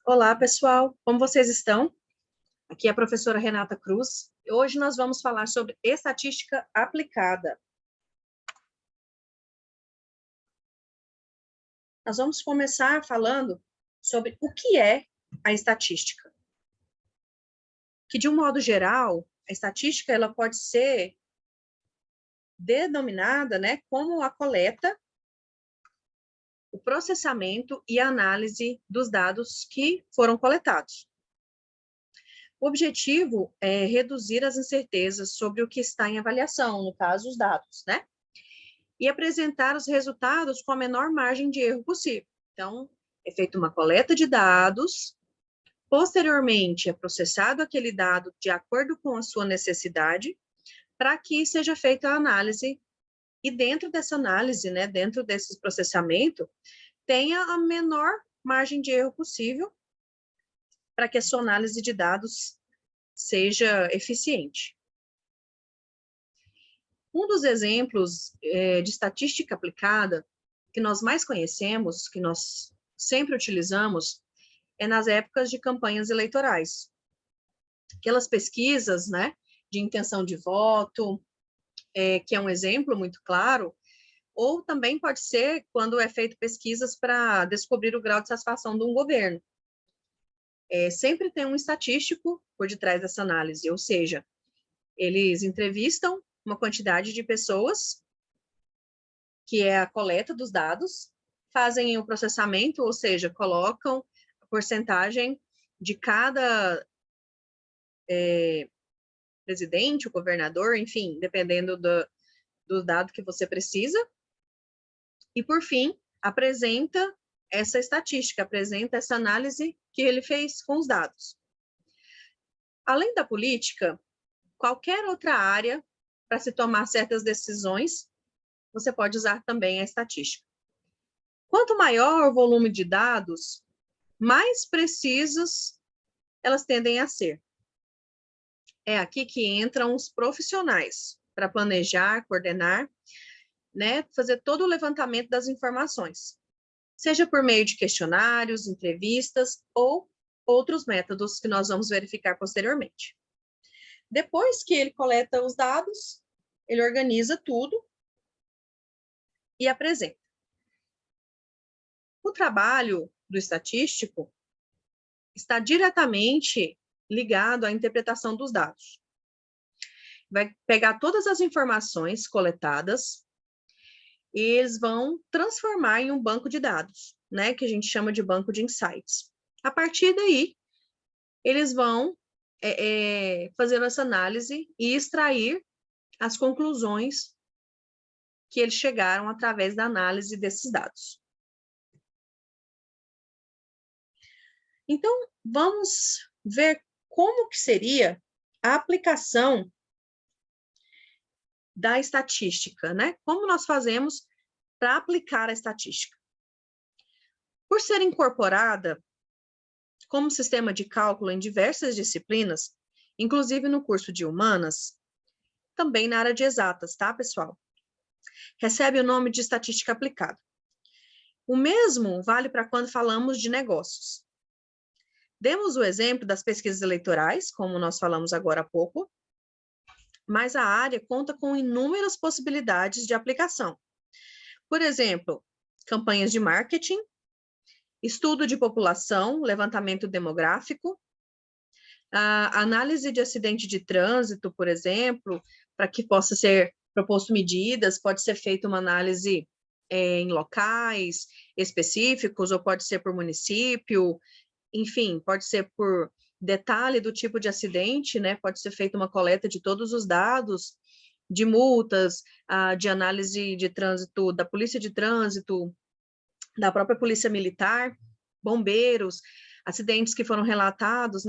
Olá, pessoal, como vocês estão? Aqui é a professora Renata Cruz. Hoje nós vamos falar sobre estatística aplicada. Nós vamos começar falando sobre o que é a estatística. Que, de um modo geral, a estatística ela pode ser denominada, como a coleta, o processamento e a análise dos dados que foram coletados. O objetivo é reduzir as incertezas sobre o que está em avaliação, no caso, os dados, e apresentar os resultados com a menor margem de erro possível. Então, é feita uma coleta de dados, posteriormente é processado aquele dado de acordo com a sua necessidade, para que seja feita a análise, e dentro dessa análise, dentro desse processamento, tenha a menor margem de erro possível, para que a sua análise de dados seja eficiente. Um dos exemplos de estatística aplicada que nós mais conhecemos, que nós sempre utilizamos, é nas épocas de campanhas eleitorais. Aquelas pesquisas, de intenção de voto, que é um exemplo muito claro, ou também pode ser quando é feito pesquisas para descobrir o grau de satisfação de um governo. Sempre tem um estatístico por detrás dessa análise, ou seja, eles entrevistam uma quantidade de pessoas, que é a coleta dos dados, fazem o processamento, ou seja, colocam a porcentagem de cada presidente, o governador, enfim, dependendo do dado que você precisa, e, por fim, apresenta essa estatística, apresenta essa análise que ele fez com os dados. Além da política, qualquer outra área para se tomar certas decisões, você pode usar também a estatística. Quanto maior o volume de dados, mais precisas elas tendem a ser. É aqui que entram os profissionais para planejar, coordenar, fazer todo o levantamento das informações, seja por meio de questionários, entrevistas ou outros métodos que nós vamos verificar posteriormente. Depois que ele coleta os dados, ele organiza tudo e apresenta. O trabalho do estatístico está diretamente ligado à interpretação dos dados. Vai pegar todas as informações coletadas e eles vão transformar em um banco de dados, que a gente chama de banco de insights. A partir daí, eles vão fazer essa análise e extrair as conclusões que eles chegaram através da análise desses dados. Então, vamos ver como que seria a aplicação da estatística, Como nós fazemos para aplicar a estatística? Por ser incorporada como sistema de cálculo em diversas disciplinas, inclusive no curso de humanas, também na área de exatas, tá, pessoal? Recebe o nome de estatística aplicada. O mesmo vale para quando falamos de negócios. Demos o exemplo das pesquisas eleitorais, como nós falamos agora há pouco, mas a área conta com inúmeras possibilidades de aplicação. Por exemplo, campanhas de marketing, estudo de população, levantamento demográfico, a análise de acidente de trânsito, por exemplo, para que possa ser proposto medidas, pode ser feita uma análise em locais específicos, ou pode ser por município, enfim, pode ser por detalhe do tipo de acidente, pode ser feita uma coleta de todos os dados, de multas, de análise de trânsito, da polícia de trânsito, da própria polícia militar, bombeiros, acidentes que foram relatados,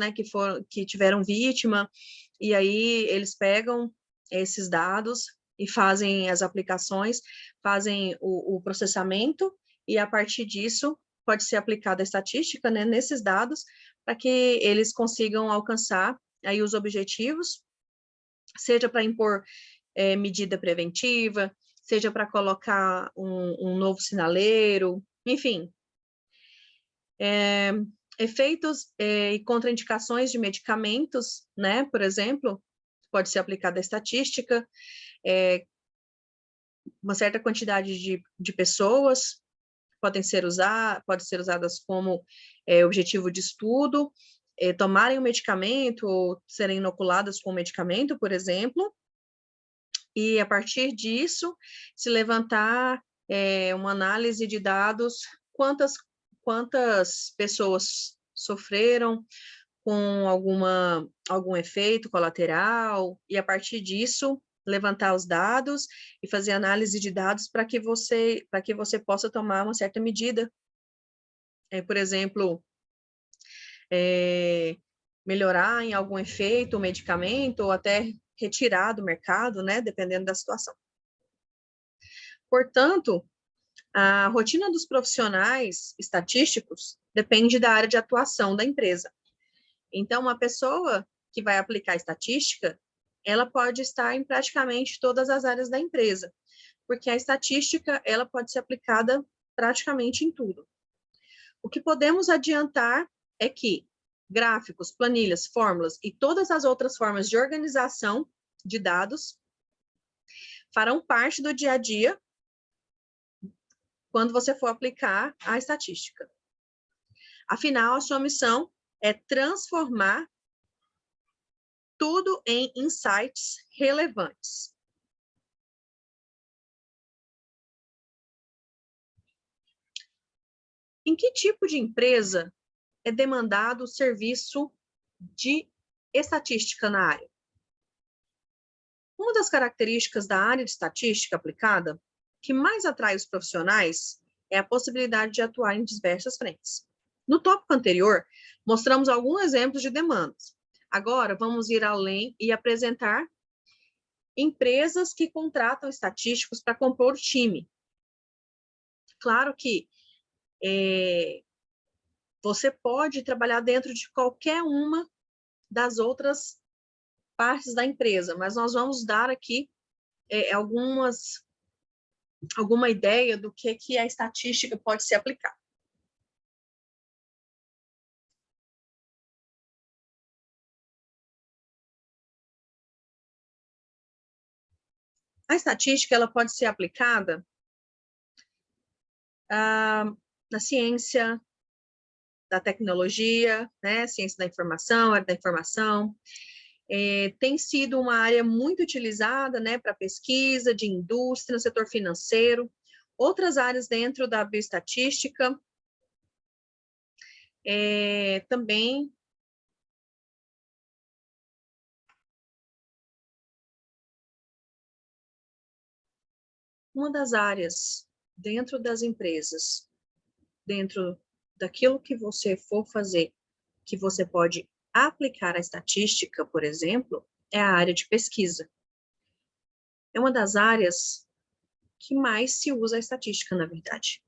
que tiveram vítima, e aí eles pegam esses dados e fazem as aplicações, fazem o processamento, e a partir disso pode ser aplicada a estatística, nesses dados, para que eles consigam alcançar aí os objetivos, seja para impor medida preventiva, seja para colocar um novo sinaleiro, enfim. Efeitos e contraindicações de medicamentos, né? Por exemplo, pode ser aplicada a estatística, uma certa quantidade de pessoas pode ser usadas como objetivo de estudo, tomarem o medicamento ou serem inoculadas com o medicamento, por exemplo, e a partir disso se levantar uma análise de dados, quantas pessoas sofreram com algum efeito colateral, e a partir disso levantar os dados e fazer análise de dados para que você possa tomar uma certa medida. Por exemplo, melhorar em algum efeito o medicamento ou até retirar do mercado, né, dependendo da situação. Portanto, a rotina dos profissionais estatísticos depende da área de atuação da empresa. Então, uma pessoa que vai aplicar estatística, ela pode estar em praticamente todas as áreas da empresa, porque a estatística, ela pode ser aplicada praticamente em tudo. O que podemos adiantar é que gráficos, planilhas, fórmulas e todas as outras formas de organização de dados farão parte do dia a dia quando você for aplicar a estatística. Afinal, a sua missão é transformar tudo em insights relevantes. Em que tipo de empresa é demandado o serviço de estatística na área? Uma das características da área de estatística aplicada que mais atrai os profissionais é a possibilidade de atuar em diversas frentes. No tópico anterior, mostramos alguns exemplos de demandas. Agora, vamos ir além e apresentar empresas que contratam estatísticos para compor o time. Claro que você pode trabalhar dentro de qualquer uma das outras partes da empresa, mas nós vamos dar aqui alguma ideia do que a estatística pode ser aplicada. A estatística ela pode ser aplicada na ciência da tecnologia, né? Ciência da informação, área da informação. Tem sido uma área muito utilizada, né, para pesquisa de indústria, no setor financeiro. Outras áreas dentro da bioestatística também uma das áreas dentro das empresas, dentro daquilo que você for fazer, que você pode aplicar a estatística, por exemplo, é a área de pesquisa. É uma das áreas que mais se usa a estatística, na verdade.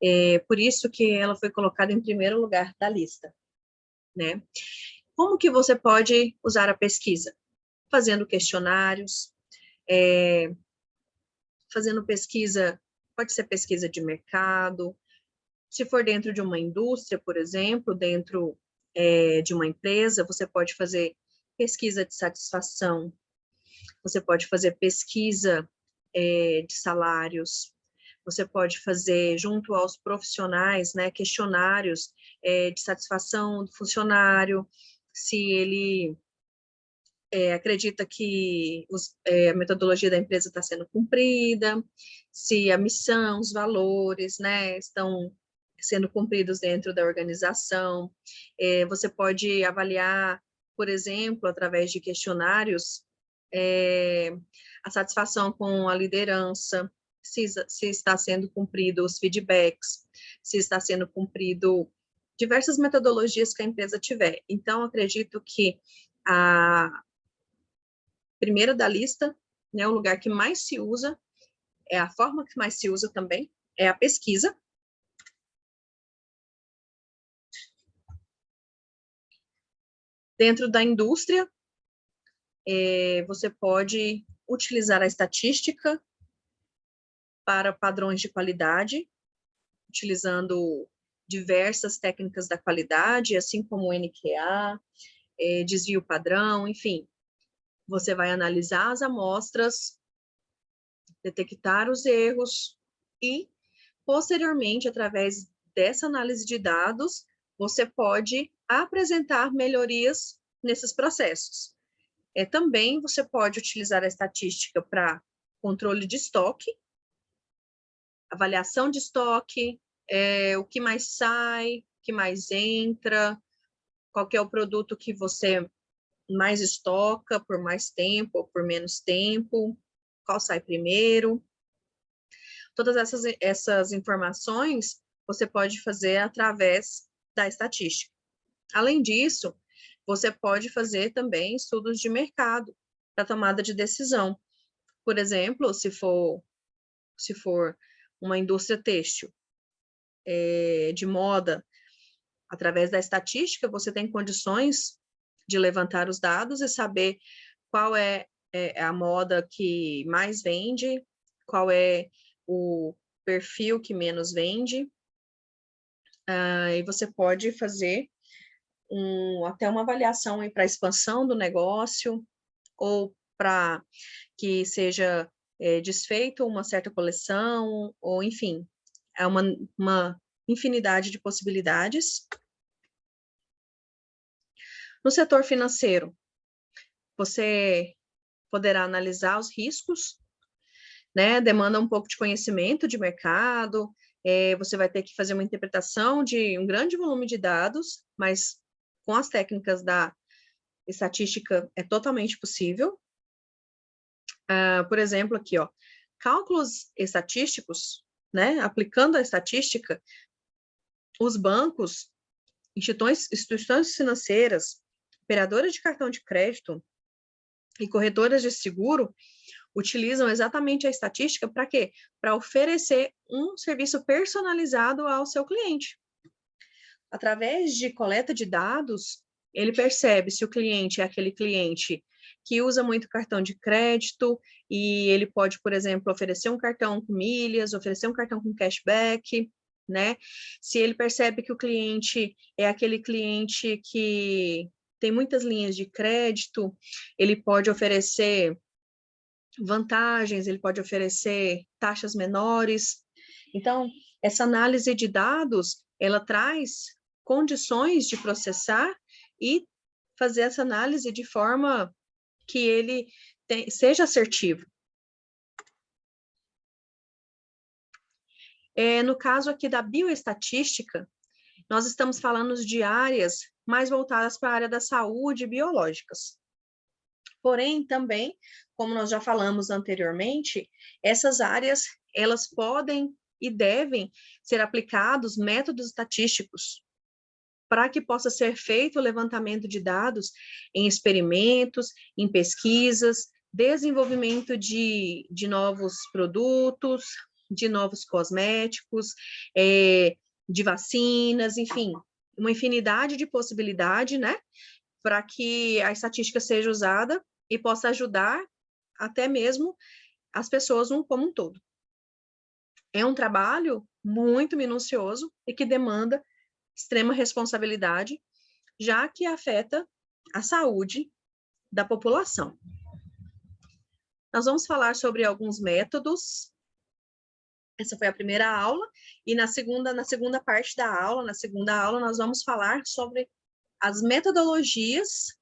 É por isso que ela foi colocada em primeiro lugar da lista, né? Como que você pode usar a pesquisa? Fazendo questionários, fazendo pesquisa, pode ser pesquisa de mercado, se for dentro de uma indústria, por exemplo, dentro de uma empresa, você pode fazer pesquisa de satisfação, você pode fazer pesquisa de salários, você pode fazer, junto aos profissionais, né, questionários de satisfação do funcionário, se ele acredita que a metodologia da empresa está sendo cumprida, se a missão, os valores, né, estão sendo cumpridos dentro da organização. Você pode avaliar, por exemplo, através de questionários, a satisfação com a liderança, se está sendo cumprido os feedbacks, se está sendo cumprido diversas metodologias que a empresa tiver. Então, acredito que a primeira da lista, né, o lugar que mais se usa, é a forma que mais se usa também, é a pesquisa. Dentro da indústria, você pode utilizar a estatística para padrões de qualidade, utilizando diversas técnicas da qualidade, assim como o NQA, desvio padrão, enfim. Você vai analisar as amostras, detectar os erros e, posteriormente, através dessa análise de dados, você pode apresentar melhorias nesses processos. Também você pode utilizar a estatística para controle de estoque, avaliação de estoque, o que mais sai, o que mais entra, qual que é o produto que você mais estoca por mais tempo ou por menos tempo, qual sai primeiro. Todas essas informações você pode fazer através da estatística. Além disso, você pode fazer também estudos de mercado para tomada de decisão. Por exemplo, se for uma indústria têxtil de moda, através da estatística, você tem condições de levantar os dados e saber qual é a moda que mais vende, qual é o perfil que menos vende. E você pode fazer até uma avaliação para a expansão do negócio, ou para que seja desfeito uma certa coleção, ou enfim, é uma infinidade de possibilidades. No setor financeiro, você poderá analisar os riscos, né? Demanda um pouco de conhecimento de mercado, você vai ter que fazer uma interpretação de um grande volume de dados, mas com as técnicas da estatística é totalmente possível. Por exemplo, aqui, ó, cálculos estatísticos, né? Aplicando a estatística, os bancos, instituições financeiras, operadoras de cartão de crédito e corretoras de seguro utilizam exatamente a estatística para quê? Para oferecer um serviço personalizado ao seu cliente. Através de coleta de dados, ele percebe se o cliente é aquele cliente que usa muito cartão de crédito e ele pode, por exemplo, oferecer um cartão com milhas, oferecer um cartão com cashback, né? Se ele percebe que o cliente é aquele cliente que tem muitas linhas de crédito, ele pode oferecer vantagens, ele pode oferecer taxas menores. Então, essa análise de dados, ela traz condições de processar e fazer essa análise de forma que ele seja assertivo. No caso aqui da bioestatística, nós estamos falando de áreas mais voltadas para a área da saúde e biológicas. Porém, também, como nós já falamos anteriormente, essas áreas, elas podem e devem ser aplicados métodos estatísticos para que possa ser feito o levantamento de dados em experimentos, em pesquisas, desenvolvimento de novos produtos, de novos cosméticos, de vacinas, enfim, uma infinidade de possibilidades, né, para que a estatística seja usada e possa ajudar até mesmo as pessoas como um todo. É um trabalho muito minucioso e que demanda extrema responsabilidade, já que afeta a saúde da população. Nós vamos falar sobre alguns métodos. Essa foi a primeira aula, e na segunda parte da aula, na segunda aula, nós vamos falar sobre as metodologias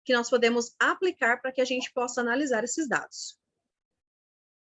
que nós podemos aplicar para que a gente possa analisar esses dados.